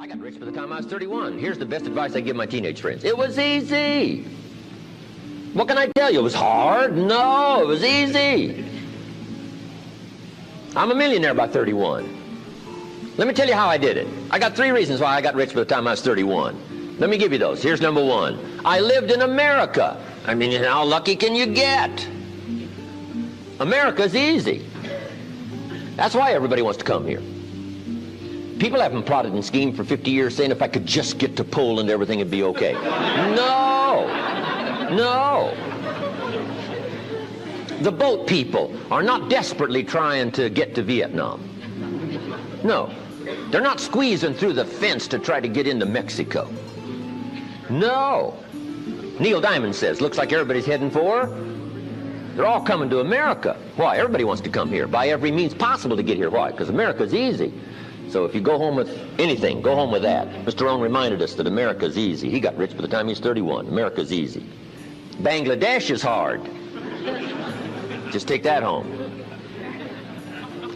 I got rich by the time I was 31. Here's the best advice I give my teenage friends. It was easy. What can I tell you? It was hard? No, it was easy. I'm a millionaire by 31. Let me tell you how I did it. I got 3 reasons why I got rich by the time I was 31. Let me give you those. Here's number 1. I lived in America. I mean, how lucky can you get? America's easy. That's why everybody wants to come here. People haven't plotted and schemed for 50 years saying if I could just get to Poland, everything would be okay. No. No. The boat people are not desperately trying to get to Vietnam. No. They're not squeezing through the fence to try to get into Mexico. No. Neil Diamond says, looks like everybody's heading for. They're all coming to America. Why? Everybody wants to come here by every means possible to get here. Why? Because America's easy. So if you go home with anything, go home with that. Mr. Rohn reminded us that America's easy. He got rich by the time he was 31. America's easy. Bangladesh is hard. Just take that home.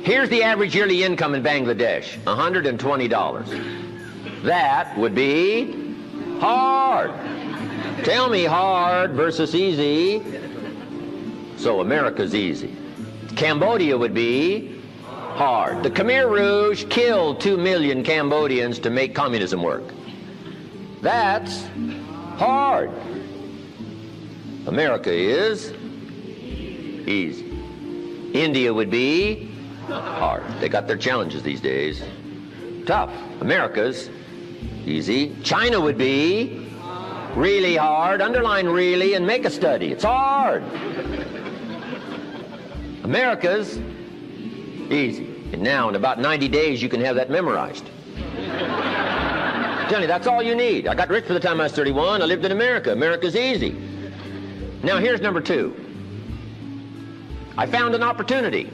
Here's the average yearly income in Bangladesh, $120. That would be hard. Tell me hard versus easy. So America's easy. Cambodia would be hard. The Khmer Rouge killed 2 million Cambodians to make communism work. That's hard. America is easy. India would be hard. They got their challenges these days. Tough. America's easy. China would be really hard. Underline really and make a study. It's hard. America's easy. And now in about 90 days you can have that memorized. I'm telling you, that's all you need. I got rich by the time I was 31. I lived in America. America's easy. Now here's number 2. I found an opportunity.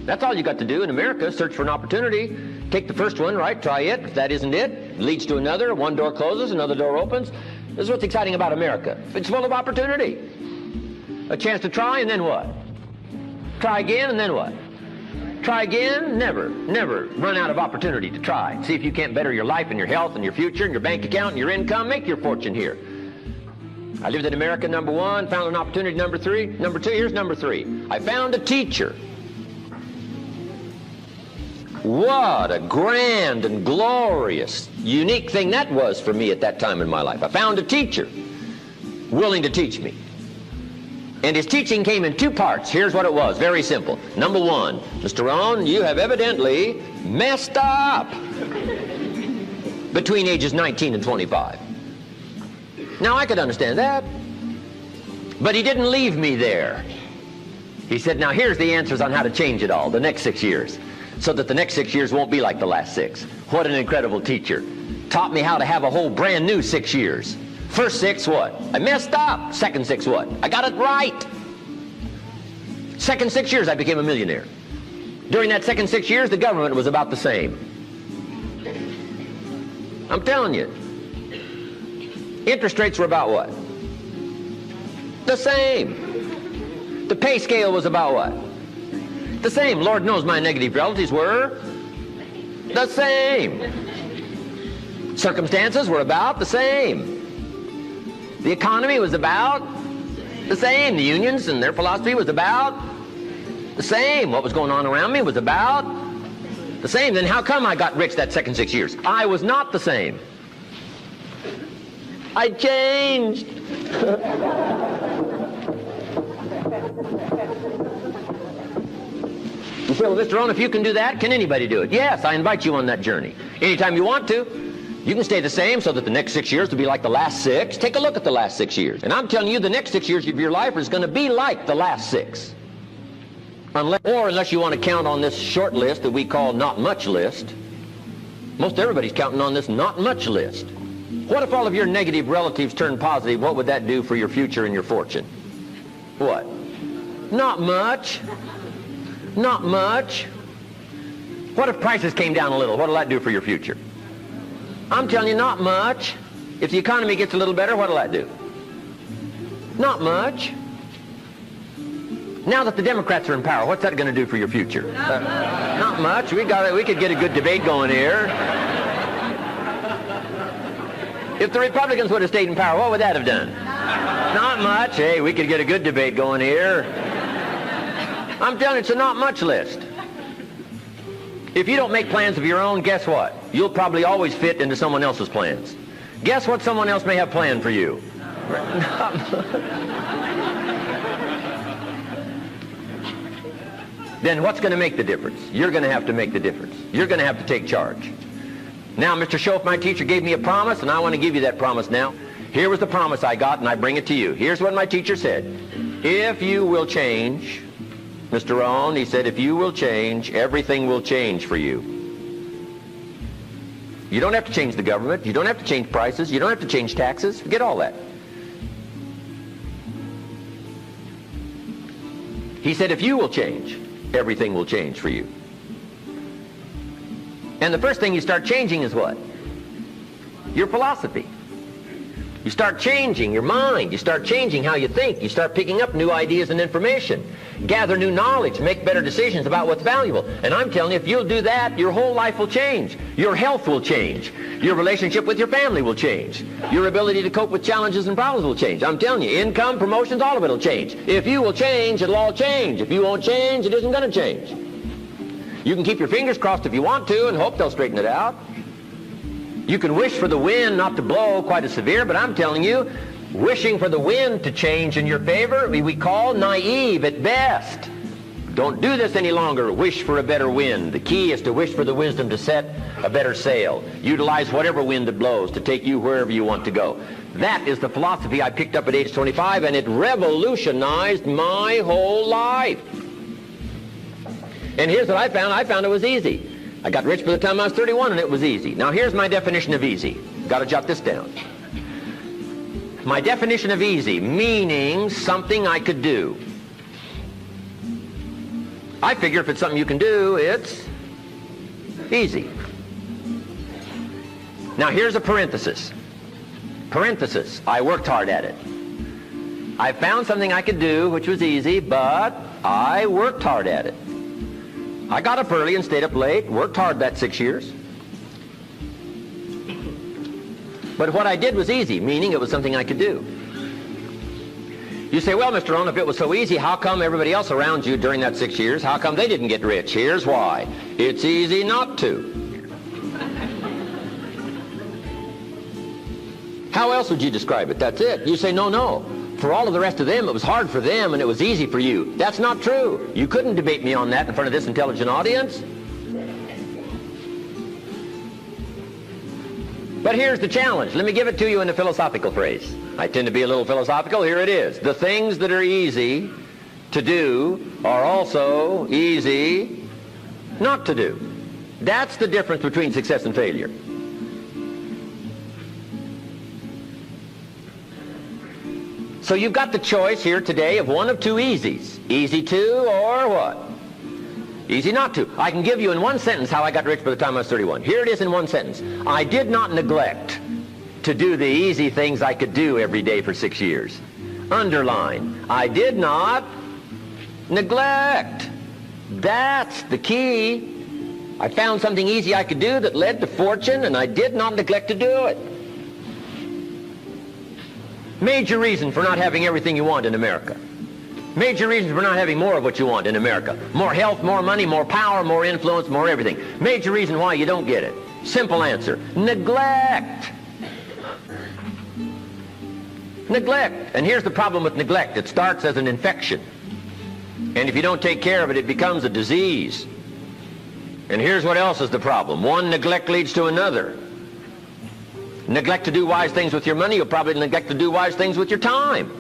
That's all you got to do in America, search for an opportunity. Take the first one, right? Try it. If that isn't it leads to another. One door closes, another door opens. This is what's exciting about America. It's full of opportunity. A chance to try, and then what? Try again, and then what? Try again, never run out of opportunity to try. See if you can't better your life and your health and your future and your bank account and your income. Make your fortune here. I lived in America, number 1, found an opportunity, number 3. Number 2, here's number 3. I found a teacher. What a grand and glorious, unique thing that was for me at that time in my life. I found a teacher willing to teach me. And his teaching came in 2 parts. Here's what it was, very simple. Number 1, Mr. Rohn, you have evidently messed up between ages 19 and 25. Now, I could understand that, but he didn't leave me there. He said, now here's the answers on how to change it all, the next 6 years, so that the next 6 years won't be like the last 6. What an incredible teacher. Taught me how to have a whole brand new 6 years. First 6, what? I messed up. Second 6, what? I got it right. Second 6 years, I became a millionaire. During that second 6 years, the government was about the same. I'm telling you. Interest rates were about what? The same. The pay scale was about what? The same. Lord knows my negative relatives were the same. Circumstances were about the same. The economy was about the same. The unions and their philosophy was about the same. What was going on around me was about the same. Then how come I got rich that second 6 years? I was not the same. I changed. You say, well, Mr. Rohn, if you can do that, can anybody do it? Yes, I invite you on that journey. Anytime you want to. You can stay the same so that the next 6 years will be like the last 6. Take a look at the last 6 years. And I'm telling you, the next 6 years of your life is going to be like the last 6. Unless you want to count on this short list that we call not much list. Most everybody's counting on this not much list. What if all of your negative relatives turn positive? What would that do for your future and your fortune? What? Not much. Not much. What if prices came down a little? What will that do for your future? I'm telling you, not much. If the economy gets a little better, what will that do? Not much. Now that the Democrats are in power, what's that going to do for your future? Not much. We could get a good debate going here. If the Republicans would have stayed in power, what would that have done? Not much. Hey, we could get a good debate going here. I'm telling you, it's a not much list. If you don't make plans of your own, guess what? You'll probably always fit into someone else's plans. Guess what someone else may have planned for you? Then what's going to make the difference? You're going to have to make the difference. You're going to have to take charge. Now, Mr. Schoaf, my teacher, gave me a promise, and I want to give you that promise now. Here was the promise I got, and I bring it to you. Here's what my teacher said. If you will change, Mr. Rohn, he said, if you will change, everything will change for you. You don't have to change the government. You don't have to change prices. You don't have to change taxes. Forget all that. He said, if you will change, everything will change for you. And the first thing you start changing is what? Your philosophy. You start changing your mind. You start changing how you think. You start picking up new ideas and information. Gather new knowledge. Make better decisions about what's valuable. And I'm telling you, if you'll do that, your whole life will change. Your health will change. Your relationship with your family will change. Your ability to cope with challenges and problems will change. I'm telling you, income, promotions, all of it will change. If you will change, it'll all change. If you won't change, it isn't going to change. You can keep your fingers crossed if you want to and hope they'll straighten it out. You can wish for the wind not to blow quite as severe, but I'm telling you, wishing for the wind to change in your favor, we call naive at best. Don't do this any longer. Wish for a better wind. The key is to wish for the wisdom to set a better sail. Utilize whatever wind it blows to take you wherever you want to go. That is the philosophy I picked up at age 25, and it revolutionized my whole life. And here's what I found. I found it was easy. I got rich by the time I was 31, and it was easy. Now, here's my definition of easy. Got to jot this down. My definition of easy, meaning something I could do. I figure if it's something you can do, it's easy. Now, here's a parenthesis. Parenthesis, I worked hard at it. I found something I could do, which was easy, but I worked hard at it. I got up early and stayed up late, worked hard that 6 years. But what I did was easy, meaning it was something I could do. You say, well, Mr. Rohn, if it was so easy, how come everybody else around you during that 6 years, how come they didn't get rich? Here's why. It's easy not to. How else would you describe it? That's it. You say, no. For all of the rest of them, it was hard for them and it was easy for you. That's not true. You couldn't debate me on that in front of this intelligent audience. But here's the challenge. Let me give it to you in a philosophical phrase. I tend to be a little philosophical. Here it is. The things that are easy to do are also easy not to do. That's the difference between success and failure. So you've got the choice here today of one of two easies. Easy to or what? Easy not to. I can give you in one sentence how I got rich by the time I was 31. Here it is in one sentence. I did not neglect to do the easy things I could do every day for 6 years. Underline. I did not neglect. That's the key. I found something easy I could do that led to fortune, and I did not neglect to do it. Major reason for not having everything you want in America. Major reason for not having more of what you want in America. More health, more money, more power, more influence, more everything. Major reason why you don't get it. Simple answer. Neglect. Neglect. And here's the problem with neglect. It starts as an infection. And if you don't take care of it, it becomes a disease. And here's what else is the problem. One neglect leads to another. Neglect to do wise things with your money, you'll probably neglect to do wise things with your time.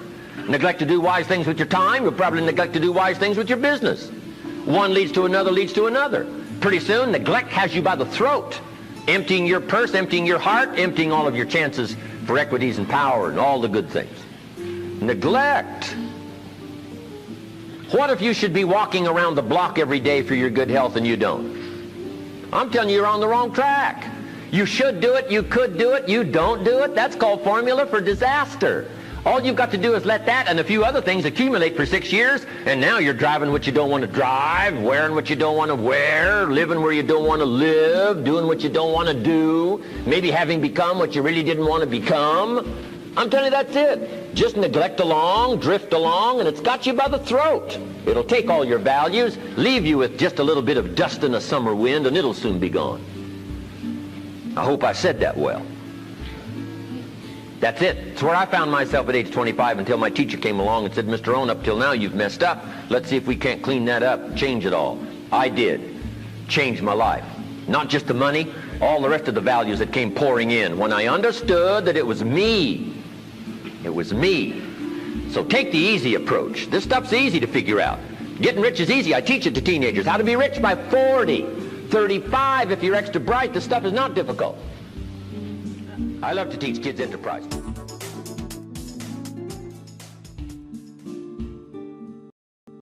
Neglect to do wise things with your time, you'll probably neglect to do wise things with your business. One leads to another, leads to another. Pretty soon, neglect has you by the throat, emptying your purse, emptying your heart, emptying all of your chances for equities and power and all the good things. Neglect. What if you should be walking around the block every day for your good health and you don't? I'm telling you, you're on the wrong track. You should do it, you could do it, you don't do it. That's called formula for disaster. All you've got to do is let that and a few other things accumulate for 6 years, and now you're driving what you don't want to drive, wearing what you don't want to wear, living where you don't want to live, doing what you don't want to do, maybe having become what you really didn't want to become. I'm telling you, that's it. Just neglect along, drift along, and it's got you by the throat. It'll take all your values, leave you with just a little bit of dust in a summer wind, and it'll soon be gone. I hope I said that well. That's it. It's where I found myself at age 25 until my teacher came along and said, Mr. Owen, up till now you've messed up. Let's see if we can't clean that up, change it all. I did. Changed my life. Not just the money, all the rest of the values that came pouring in when I understood that it was me. It was me. So take the easy approach. This stuff's easy to figure out. Getting rich is easy. I teach it to teenagers. How to be rich by 40, 35. If you're extra bright, this stuff is not difficult. I love to teach kids enterprise.